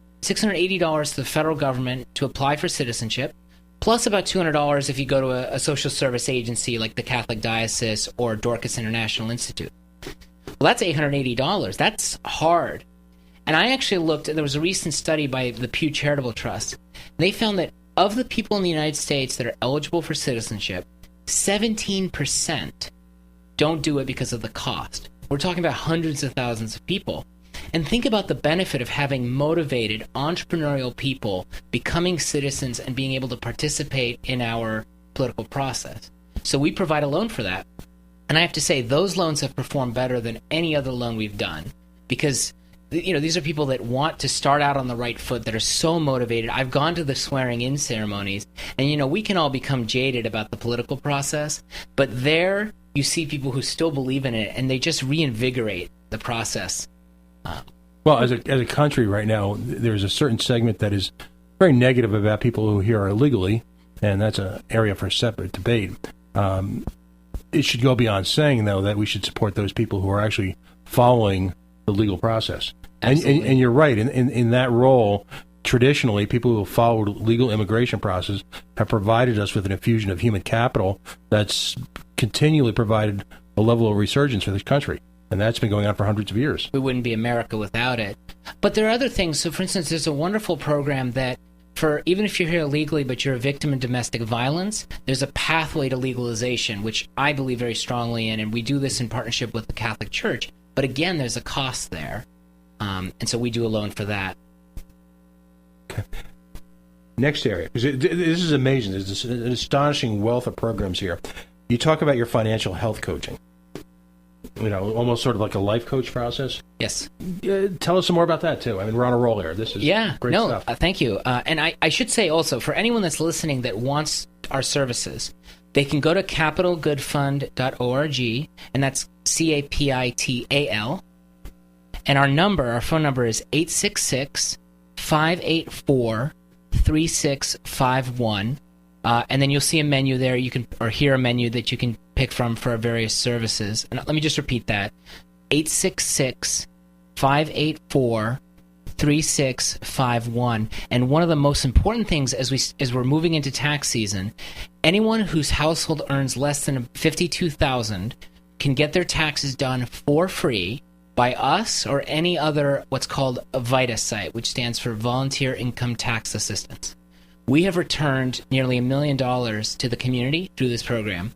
to the federal government to apply for citizenship, plus about $200 if you go to a social service agency like the Catholic Diocese or Dorcas International Institute. Well, that's $880. That's hard. And I actually looked, and there was a recent study by the Pew Charitable Trust. And they found that of the people in the United States that are eligible for citizenship, 17% don't do it because of the cost. We're talking about hundreds of thousands of people. And think about the benefit of having motivated, entrepreneurial people becoming citizens and being able to participate in our political process. So we provide a loan for that. And I have to say, those loans have performed better than any other loan we've done, because these are people that want to start out on the right foot, that are so motivated. I've gone to the swearing-in ceremonies, and we can all become jaded about the political process, but there you see people who still believe in it, and they just reinvigorate the process. Well, as a country right now, there's a certain segment that is very negative about people who here illegally, and that's an area for a separate debate. It should go beyond saying, though, that we should support those people who are actually following the legal process. And you're right. In that role, traditionally, people who have followed legal immigration process have provided us with an infusion of human capital that's continually provided a level of resurgence for this country. And that's been going on for hundreds of years. We wouldn't be America without it. But there are other things. So, for instance, there's a wonderful program that for even if you're here illegally but you're a victim of domestic violence, there's a pathway to legalization, which I believe very strongly in, and we do this in partnership with the Catholic Church. But again, there's a cost there. And so we do a loan for that. Okay. Next area. This is amazing. There's an astonishing wealth of programs here. You talk about your financial health coaching. Almost sort of like a life coach process. Yes. Tell us some more about that, too. I mean, we're on a roll here. This is great stuff. Thank you. And I should say also, for anyone that's listening that wants our services, they can go to capitalgoodfund.org, and that's CAPITAL. And our phone number is 866-584-3651. And then you'll see a menu there. Or hear a menu that you can pick from for our various services. And let me just repeat that: 866-584-3651. And one of the most important things as we're moving into tax season, anyone whose household earns less than $52,000 can get their taxes done for free by us or any other what's called a VITA site, which stands for Volunteer Income Tax Assistance. We have returned nearly $1 million to the community through this program,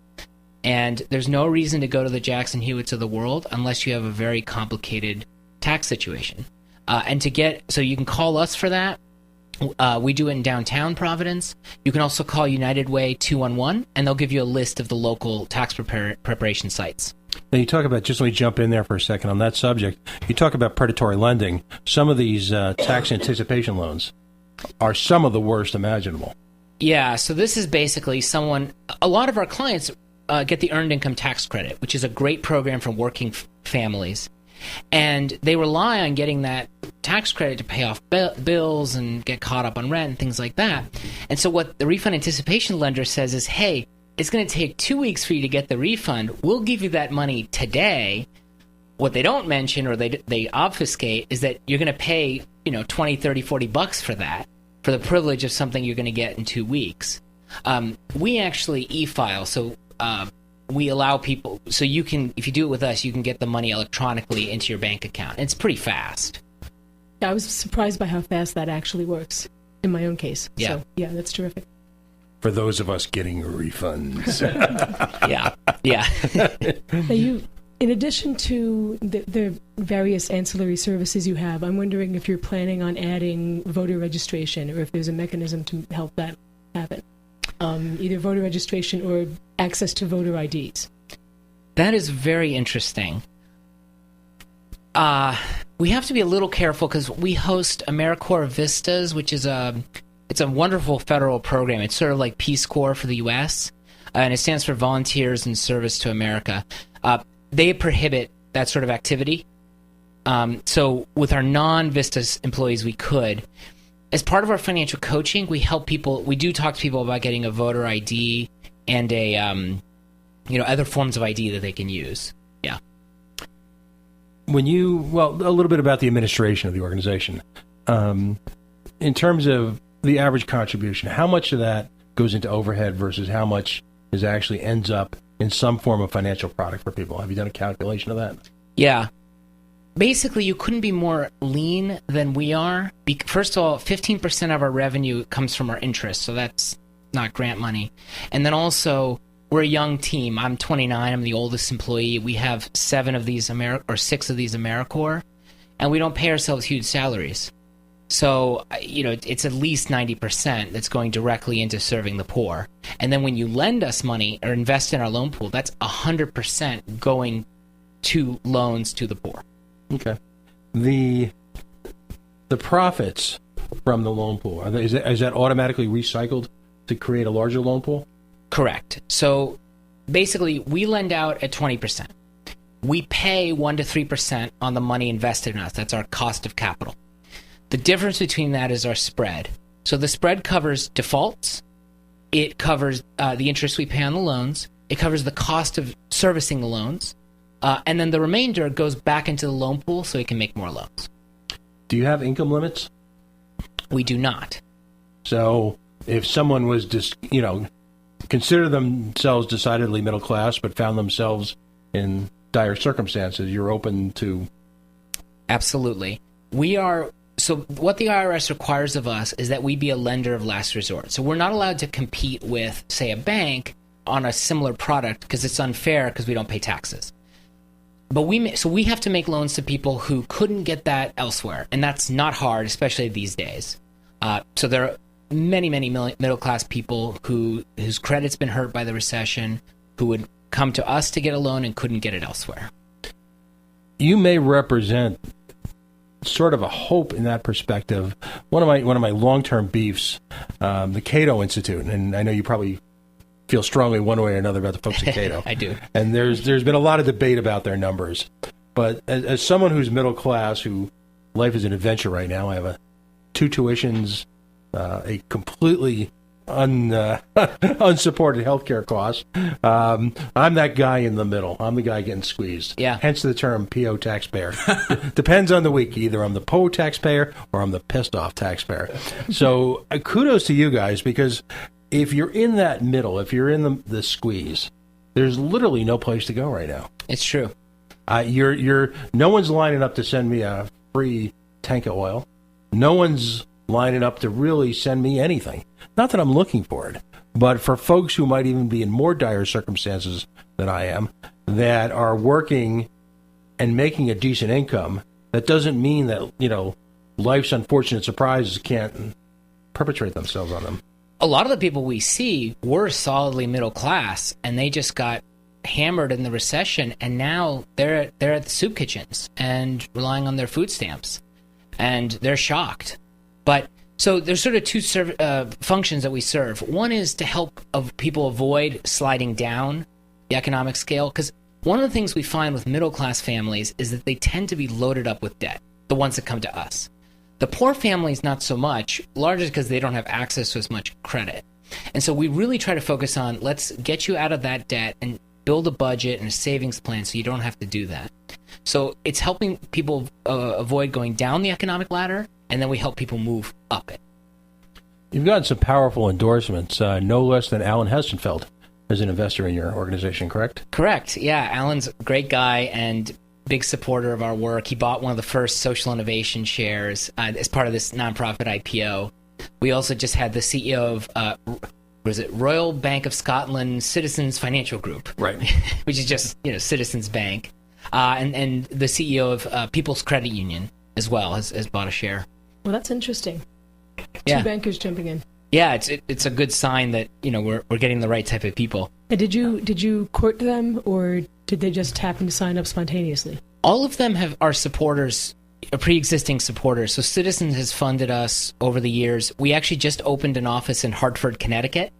and there's no reason to go to the Jackson Hewitts of the world unless you have a very complicated tax situation. So you can call us for that. We do it in downtown Providence. You can also call United Way 211, and they'll give you a list of the local tax preparation sites. Now you talk about, just let me jump in there for a second on that subject. You talk about predatory lending. Some of these tax anticipation loans are some of the worst imaginable. Yeah, so this is basically a lot of our clients get the Earned Income Tax Credit, which is a great program for working families. And they rely on getting that tax credit to pay off bills and get caught up on rent and things like that. And so what the refund anticipation lender says is, hey, it's going to take 2 weeks for you to get the refund. We'll give you that money today. What they don't mention, or they obfuscate, is that you're going to pay, $20, $30, $40 for that, for the privilege of something you're going to get in 2 weeks. We actually e-file, so we allow people, so you can, if you do it with us, you can get the money electronically into your bank account. It's pretty fast. I was surprised by how fast that actually works in my own case. Yeah. So, yeah, that's terrific. For those of us getting refunds. Yeah. Now in addition to the various ancillary services you have, I'm wondering if you're planning on adding voter registration, or if there's a mechanism to help that happen. Either voter registration or access to voter IDs. That is very interesting. We have to be a little careful because we host AmeriCorps Vistas, which is it's a wonderful federal program. It's sort of like Peace Corps for the U.S., and it stands for Volunteers in Service to America. They prohibit that sort of activity. So with our non-Vistas employees, we could. As part of our financial coaching, we help people. We do talk to people about getting a voter ID and other forms of ID that they can use. Yeah. A little bit about the administration of the organization. In terms of the average contribution, how much of that goes into overhead versus how much actually ends up in some form of financial product for people? Have you done a calculation of that? Yeah. Basically, you couldn't be more lean than we are. First of all, 15% of our revenue comes from our interest, so that's not grant money. And then also, we're a young team. I'm 29. I'm the oldest employee. We have 6 of these AmeriCorps, and we don't pay ourselves huge salaries. So, it's at least 90% that's going directly into serving the poor. And then when you lend us money or invest in our loan pool, that's 100% going to loans to the poor. Okay. The profits from the loan pool, is that automatically recycled to create a larger loan pool? Correct. So basically, we lend out at 20%. We pay 1 to 3% on the money invested in us. That's our cost of capital. The difference between that is our spread. So the spread covers defaults. It covers the interest we pay on the loans. It covers the cost of servicing the loans. And then the remainder goes back into the loan pool so we can make more loans. Do you have income limits? We do not. So if someone was just, consider themselves decidedly middle class but found themselves in dire circumstances, you're open to... Absolutely. We are... So what the IRS requires of us is that we be a lender of last resort. So we're not allowed to compete with, say, a bank on a similar product because it's unfair because we don't pay taxes. But we have to make loans to people who couldn't get that elsewhere, and that's not hard, especially these days. So there are many, many middle-class people whose credit's been hurt by the recession, who would come to us to get a loan and couldn't get it elsewhere. You may represent sort of a hope in that perspective. One of my long-term beefs, the Cato Institute, and I know you probably feel strongly one way or another about the folks at Cato. I do. And there's been a lot of debate about their numbers. But as someone who's middle class, who life is an adventure right now, I have 2 tuitions, a completely unsupported healthcare cost. I'm that guy in the middle. I'm the guy getting squeezed. Yeah. Hence the term PO taxpayer. Depends on the week. Either I'm the PO taxpayer or I'm the pissed off taxpayer. So kudos to you guys, because if you're in that middle, if you're in the squeeze, there's literally no place to go right now. It's true. No one's lining up to send me a free tank of oil. No one's lining up to really send me anything. Not that I'm looking for it, but for folks who might even be in more dire circumstances than I am, that are working and making a decent income, that doesn't mean that, life's unfortunate surprises can't perpetrate themselves on them. A lot of the people we see were solidly middle class, and they just got hammered in the recession, and now they're at the soup kitchens and relying on their food stamps, and they're shocked. But so there's sort of 2 functions that we serve. One is to help people avoid sliding down the economic scale, because one of the things we find with middle-class families is that they tend to be loaded up with debt, the ones that come to us. The poor families, not so much, largely because they don't have access to as much credit. And so we really try to focus on, let's get you out of that debt and build a budget and a savings plan so you don't have to do that. So it's helping people avoid going down the economic ladder, and then we help people move up it. You've gotten some powerful endorsements, no less than Alan Hestenfeld as an investor in your organization, correct? Correct. Yeah, Alan's a great guy and big supporter of our work. He bought one of the first social innovation shares as part of this nonprofit IPO. We also just had the CEO of Royal Bank of Scotland Citizens Financial Group, right? Which is just Citizens Bank, and the CEO of People's Credit Union as well has bought a share. Well, that's interesting. Yeah. 2 bankers jumping in. Yeah, it's a good sign that we're getting the right type of people. And did you court them, or did they just happen to sign up spontaneously? All of them are supporters, pre-existing supporters. So Citizens has funded us over the years. We actually just opened an office in Hartford, Connecticut,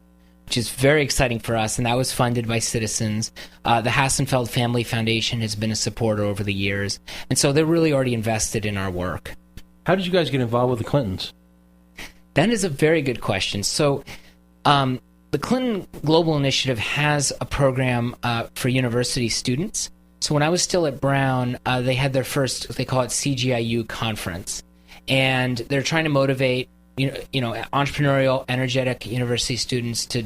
which is very exciting for us, and that was funded by Citizens. The Hassenfeld Family Foundation has been a supporter over the years, and so they're really already invested in our work. How did you guys get involved with the Clintons? That is a very good question. So the Clinton Global Initiative has a program for university students. So when I was still at Brown, they had their first, they call it CGIU conference. And they're trying to motivate entrepreneurial, energetic university students to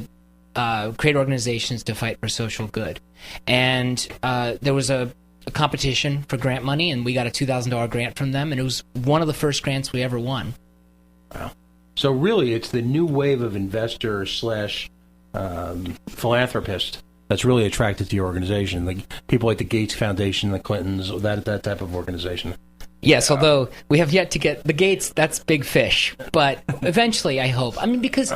create organizations to fight for social good. And there was a competition for grant money, and we got a $2,000 grant from them, and it was one of the first grants we ever won. Wow. So really, it's the new wave of investor / philanthropist that's really attracted to your organization. Like people like the Gates Foundation, the Clintons, that type of organization. Yes, although we have yet to get the Gates, that's big fish. But eventually, I hope. I mean, because,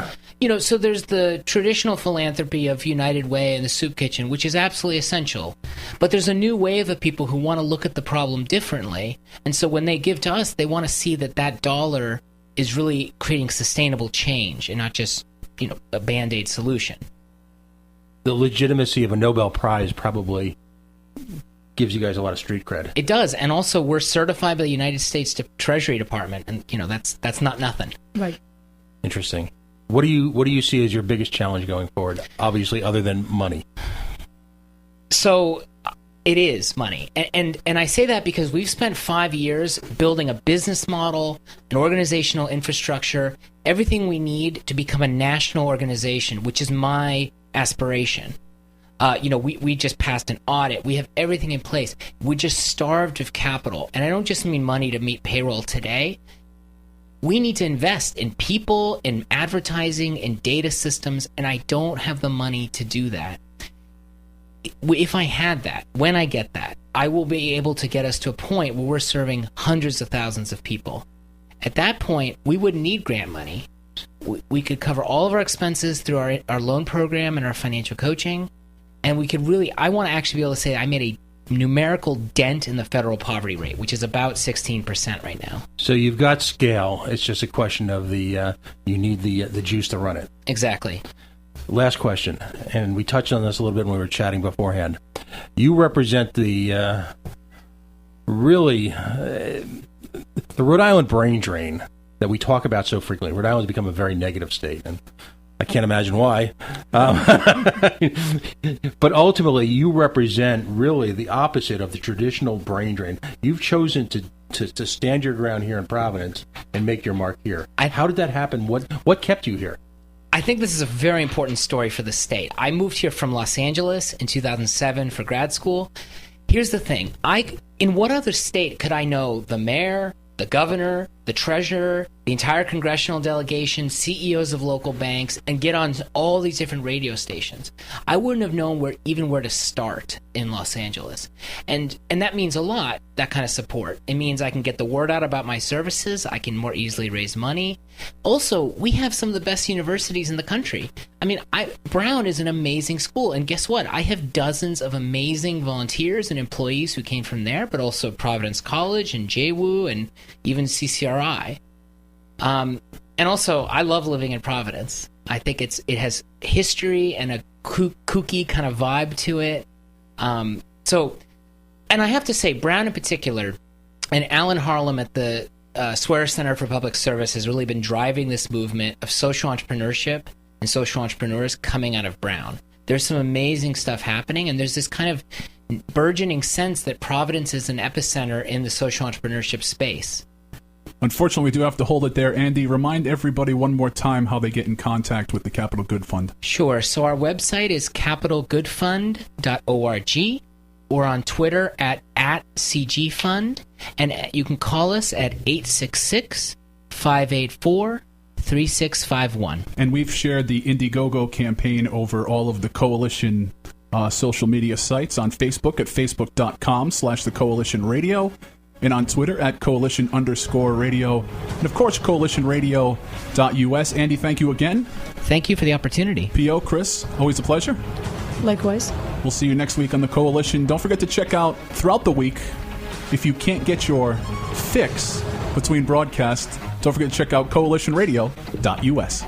so there's the traditional philanthropy of United Way and the Soup Kitchen, which is absolutely essential. But there's a new wave of people who want to look at the problem differently. And so when they give to us, they want to see that dollar is really creating sustainable change and not just, a Band-Aid solution. the legitimacy of a Nobel Prize probably gives you guys a lot of street cred. It does, and also we're certified by the United States Treasury Department, and that's not nothing. Right. Interesting. What do you see as your biggest challenge going forward? Obviously, other than money. So it is money, and I say that because we've spent 5 years building a business model, an organizational infrastructure, everything we need to become a national organization, which is my aspiration. We just passed an audit. We have everything in place. We're just starved of capital. And I don't just mean money to meet payroll today. We need to invest in people, in advertising, in data systems, and I don't have the money to do that. If I had that, when I get that, I will be able to get us to a point where we're serving hundreds of thousands of people. At that point, we wouldn't need grant money. We could cover all of our expenses through our loan program and our financial coaching. And we could really, I want to actually be able to say I made a numerical dent in the federal poverty rate, which is about 16% right now. So you've got scale. It's just a question of you need the juice to run it. Exactly. Last question, and we touched on this a little bit when we were chatting beforehand. You represent the Rhode Island brain drain that we talk about so frequently. Rhode Island's become a very negative state, and I can't imagine why. But ultimately, you represent really the opposite of the traditional brain drain. You've chosen to stand your ground here in Providence and make your mark here. How did that happen? What kept you here? I think this is a very important story for the state. I moved here from Los Angeles in 2007 for grad school. Here's the thing. In what other state could I know the mayor, the governor, the treasurer, the entire congressional delegation, CEOs of local banks, and get on all these different radio stations? I wouldn't have known where to start in Los Angeles. And that means a lot, that kind of support. It means I can get the word out about my services. I can more easily raise money. Also, we have some of the best universities in the country. I mean, Brown is an amazing school. And guess what? I have dozens of amazing volunteers and employees who came from there, but also Providence College and JWU and even CCRI. And also, I love living in Providence. I think it has history and a kooky kind of vibe to it. And I have to say, Brown in particular, and Alan Harlem at the Swearer Center for Public Service has really been driving this movement of social entrepreneurship and social entrepreneurs coming out of Brown. There's some amazing stuff happening, and there's this kind of burgeoning sense that Providence is an epicenter in the social entrepreneurship space. Unfortunately, we do have to hold it there. Andy, remind everybody one more time how they get in contact with the Capital Good Fund. Sure. So our website is capitalgoodfund.org, or on Twitter at CGFund, and you can call us at 866-584-3651. And we've shared the Indiegogo campaign over all of the Coalition social media sites on Facebook at facebook.com/the Coalition Radio, and on Twitter at Coalition_radio, and of course coalitionradio.us. Andy, thank you again. Thank you for the opportunity. P.O., Chris, always a pleasure. Likewise. We'll see you next week on the Coalition. Don't forget to check out throughout the week, if you can't get your fix between broadcasts, don't forget to check out coalitionradio.us.